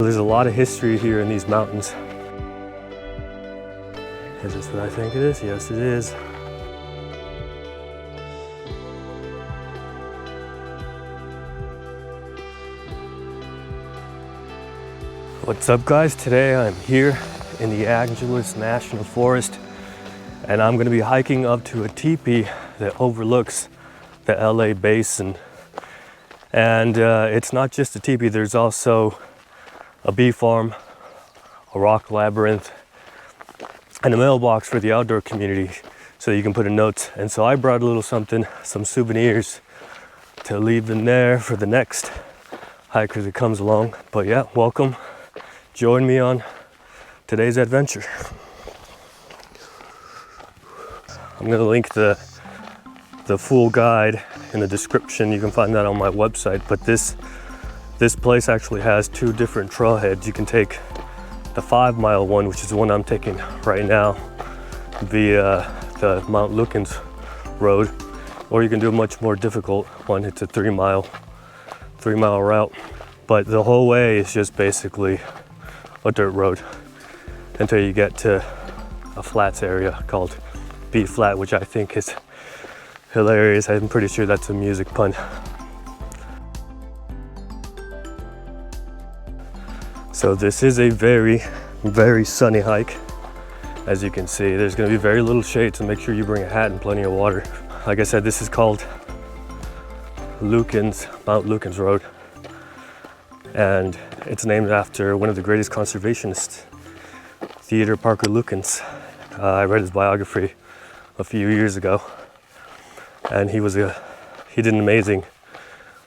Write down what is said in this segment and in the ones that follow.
There's a lot of history here in these mountains. Is this what I think it is? Yes, it is. What's up, guys? Today I'm here in the Angeles National Forest, and I'm going to be hiking up to a teepee that overlooks the LA Basin. And it's not just a teepee, there's also a bee farm, a rock labyrinth, and a mailbox for the outdoor community so you can put in notes. And so I brought a little something, some souvenirs to leave in there for the next hiker that comes along. But yeah, welcome. Join me on today's adventure. I'm going to link the full guide in the description. You can find that on my website. But this place actually has two different trailheads. You can take the 5-mile one, which is the one I'm taking right now, via the Mount Lukens Road, or you can do a much more difficult one. It's a 3-mile route, but the whole way is just basically a dirt road until you get to a flats area called B Flat, which I think is hilarious. I'm pretty sure that's a music pun. So this is a very, very sunny hike. As you can see, there's going to be very little shade, so make sure you bring a hat and plenty of water. Like I said, this is called Mount Lukens Road, and it's named after one of the greatest conservationists, Theodore Parker Lukens. I read his biography a few years ago, and he did an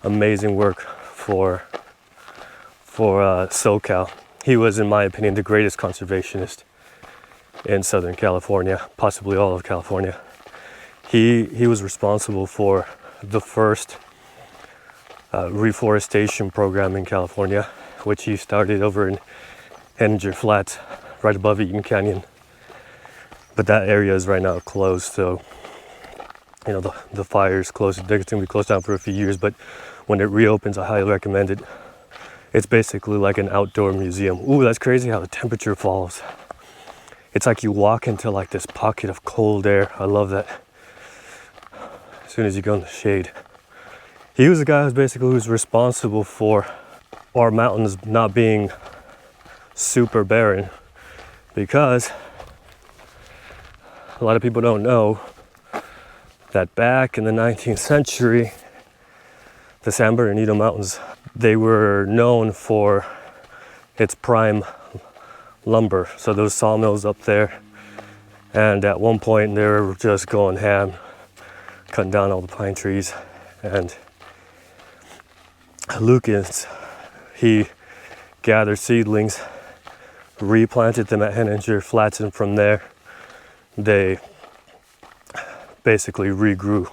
amazing work for SoCal. He was, in my opinion, the greatest conservationist in Southern California, possibly all of California. He was responsible for the first reforestation program in California, which he started over in Henninger Flats, right above Eaton Canyon. But that area is right now closed, so you know the fire's closed. It's going to be closed down for a few years, but when it reopens, I highly recommend it. It's basically like an outdoor museum. Ooh, that's crazy how the temperature falls. It's like you walk into like this pocket of cold air. I love that. As soon as you go in the shade. He was the guy who's responsible for our mountains not being super barren, because a lot of people don't know that back in the 19th century, the San Bernardino Mountains, they were known for its prime lumber. So those sawmills up there, and at one point they were just going ham, cutting down all the pine trees. And Lukens, he gathered seedlings, replanted them at Henninger Flats, and from there they basically regrew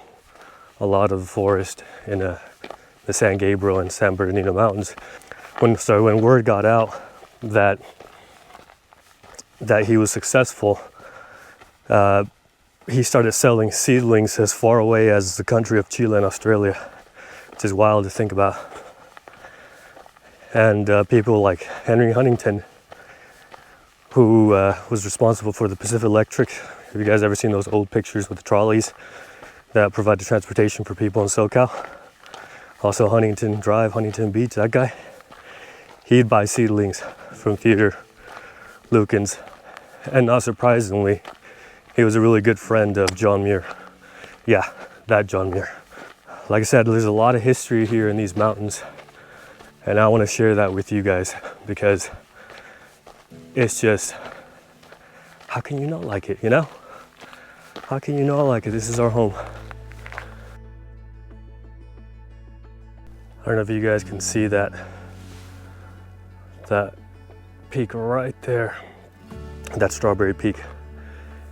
a lot of the forest in the San Gabriel and San Bernardino Mountains. When word got out that he was successful, he started selling seedlings as far away as the country of Chile and Australia, which is wild to think about. And people like Henry Huntington, who was responsible for the Pacific Electric. Have you guys ever seen those old pictures with the trolleys that provide the transportation for people in SoCal? Also Huntington Drive, Huntington Beach, that guy. He'd buy seedlings from Theodore Lukens. And not surprisingly, he was a really good friend of John Muir. Yeah, that John Muir. Like I said, there's a lot of history here in these mountains, and I want to share that with you guys, because it's just, how can you not like it, you know? How can you not like it? This is our home. I don't know if you guys can see that peak right there, that Strawberry Peak,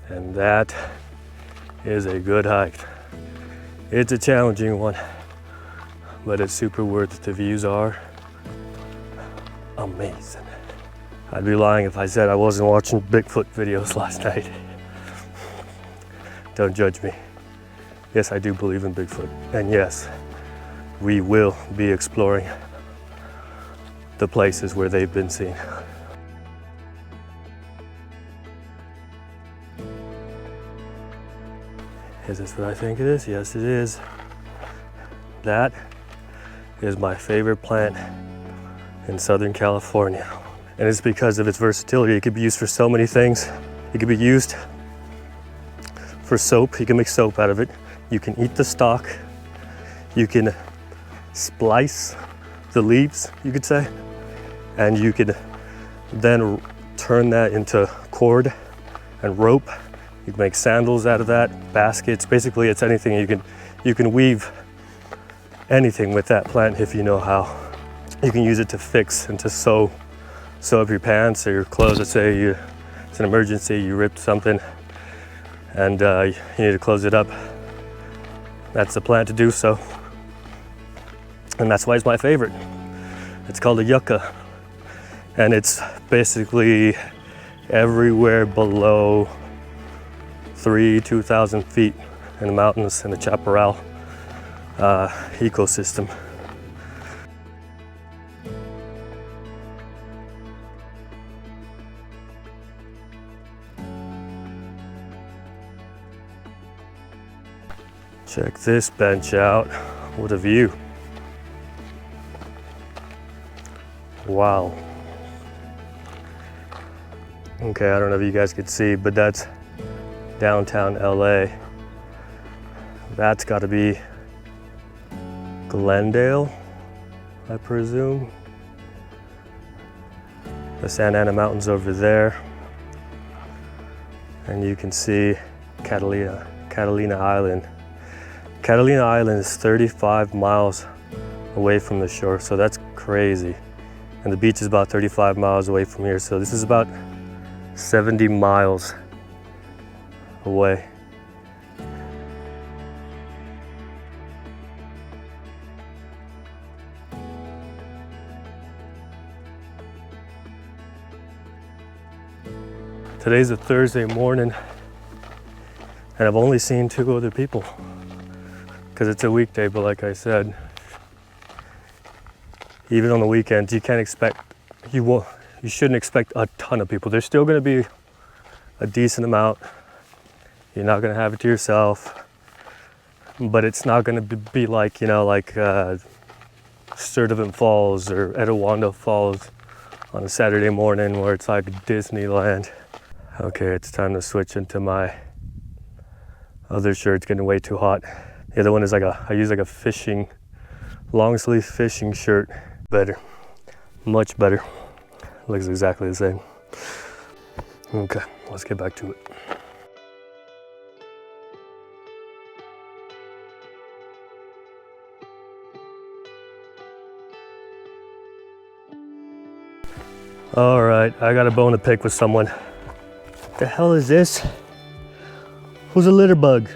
and that is a good hike. It's a challenging one, but it's super worth it. The views are amazing. I'd be lying if I said I wasn't watching Bigfoot videos last night. Don't judge me. Yes, I do believe in Bigfoot, and yes, we will be exploring the places where they've been seen. Is this what I think it is? Yes, it is. That is my favorite plant in Southern California. And it's because of its versatility. It could be used for so many things. It could be used for soap. You can make soap out of it. You can eat the stalk. You can splice the leaves, you could say. And you can then turn that into cord and rope. You can make sandals out of that, baskets. Basically, it's anything. You can weave anything with that plant if you know how. You can use it to fix and to sew up your pants or your clothes. Let's say it's an emergency, you ripped something and you need to close it up. That's the plant to do so. And that's why it's my favorite. It's called a yucca. And it's basically everywhere below 2,000 feet in the mountains in the chaparral ecosystem. Check this bench out. What a view. Wow. Okay, I don't know if you guys could see, but that's downtown LA. That's got to be Glendale, I presume. The Santa Ana Mountains over there. And you can see Catalina Island. Catalina Island is 35 miles away from the shore, so that's crazy. And the beach is about 35 miles away from here, so this is about 70 miles away. Today's a Thursday morning, and I've only seen 2 other people because it's a weekday, but like I said, even on the weekends, you can't expect, you shouldn't expect a ton of people. There's still gonna be a decent amount. You're not gonna have it to yourself, but it's not gonna be like, like Sturtevant Falls or Etiwanda Falls on a Saturday morning where it's like Disneyland. Okay, it's time to switch into my other shirt. It's getting way too hot. The other one is I use like a long sleeve fishing shirt. Better, much better. Looks exactly the same. Okay, let's get back to it. All right, I got a bone to pick with someone. What the hell is this? Who's a litter bug?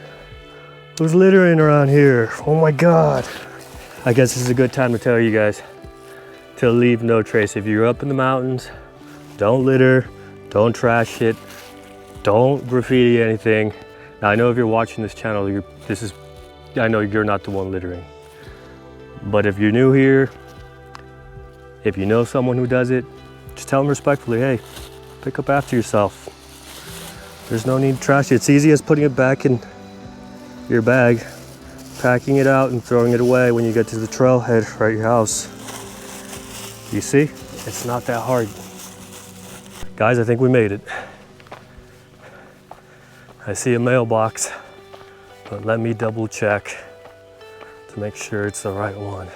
Who's littering around here? Oh my God. I guess this is a good time to tell you guys to leave no trace. If you're up in the mountains, don't litter, don't trash it, don't graffiti anything. Now I know if you're watching this channel, I know you're not the one littering. But if you're new here, if you know someone who does it, just tell them respectfully, hey, pick up after yourself. There's no need to trash it. It's easy as putting it back in your bag, packing it out and throwing it away when you get to the trailhead right at your house. You see? It's not that hard. Guys, I think we made it. I see a mailbox, but let me double check to make sure it's the right one.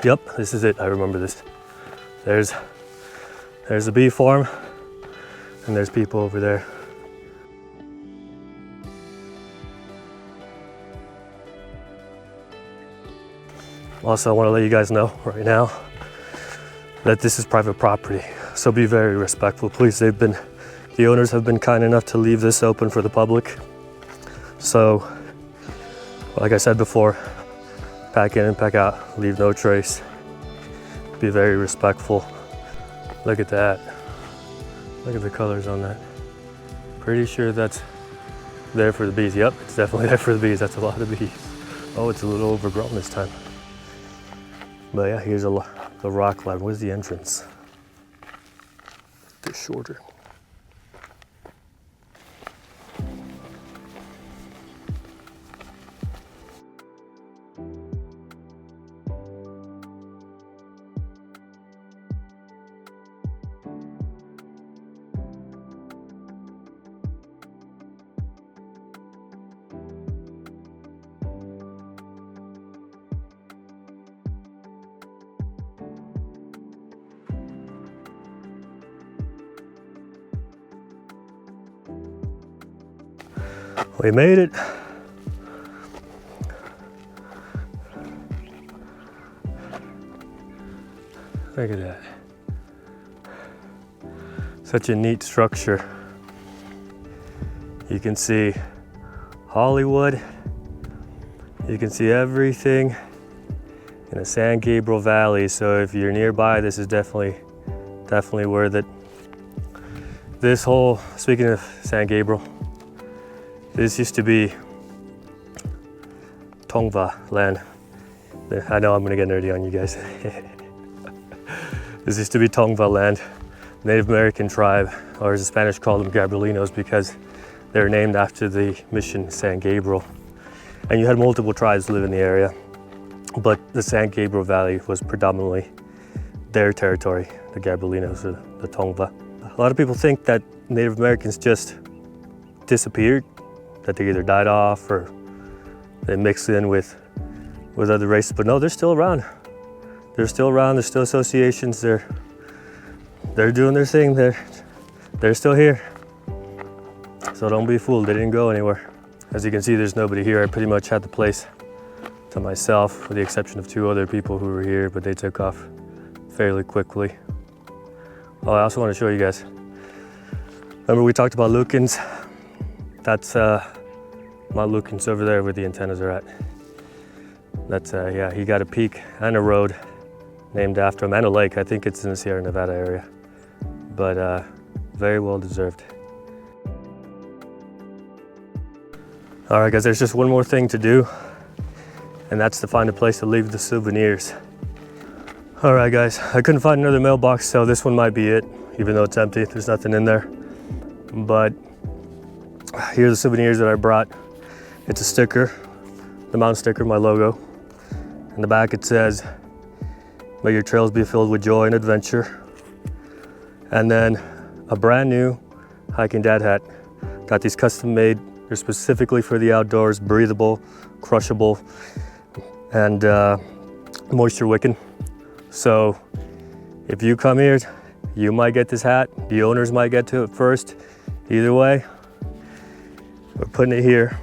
Yep, this is it. I remember this. There's a bee farm, and there's people over there. Also, I want to let you guys know right now that this is private property, so be very respectful, please. The owners have been kind enough to leave this open for the public. So, like I said before, pack in and pack out, leave no trace. Be very respectful. Look at that. Look at the colors on that. Pretty sure that's there for the bees. Yep, it's definitely there for the bees. That's a lot of bees. Oh, it's a little overgrown this time. But yeah, here's the rock line. Where's the entrance? They're shorter. We made it. Look at that. Such a neat structure. You can see Hollywood. You can see everything in the San Gabriel Valley. So if you're nearby, this is definitely worth it. This whole, speaking of San Gabriel, this used to be Tongva land. I know I'm gonna get nerdy on you guys. This used to be Tongva land, Native American tribe, or as the Spanish called them, Gabrielinos, because they're named after the mission San Gabriel. And you had multiple tribes live in the area, but the San Gabriel Valley was predominantly their territory, the Gabrielinos, or the Tongva. A lot of people think that Native Americans just disappeared, that they either died off or they mixed in with other races, but no, they're still around. They're still around, there's still associations, they're doing their thing, they're still here. So don't be fooled, they didn't go anywhere. As you can see, there's nobody here. I pretty much had the place to myself, with the exception of 2 other people who were here, but they took off fairly quickly. Oh, I also want to show you guys. Remember we talked about Lukens? That's Mount Lukens over there where the antennas are at. That's, yeah, he got a peak and a road named after him, and a lake. I think it's in the Sierra Nevada area, but very well deserved. All right, guys, there's just one more thing to do, and that's to find a place to leave the souvenirs. All right, guys, I couldn't find another mailbox, so this one might be it, even though it's empty. There's nothing in there. But here's the souvenirs that I brought. It's a sticker, the mountain sticker, my logo. In the back it says, "May your trails be filled with joy and adventure." And then a brand new hiking dad hat. Got these custom made. They're specifically for the outdoors, breathable, crushable, and moisture wicking. So if you come here, you might get this hat. The owners might get to it first. Either way, we're putting it here.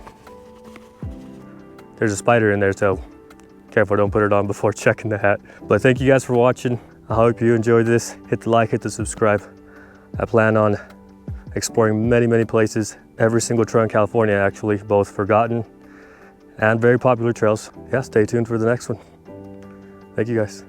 There's a spider in there, so careful, don't put it on before checking the hat. But thank you guys for watching. I hope you enjoyed this. Hit the like, hit the subscribe. I plan on exploring many, many places. Every single trail in California, actually, both forgotten and very popular trails. Yeah, stay tuned for the next one. Thank you guys.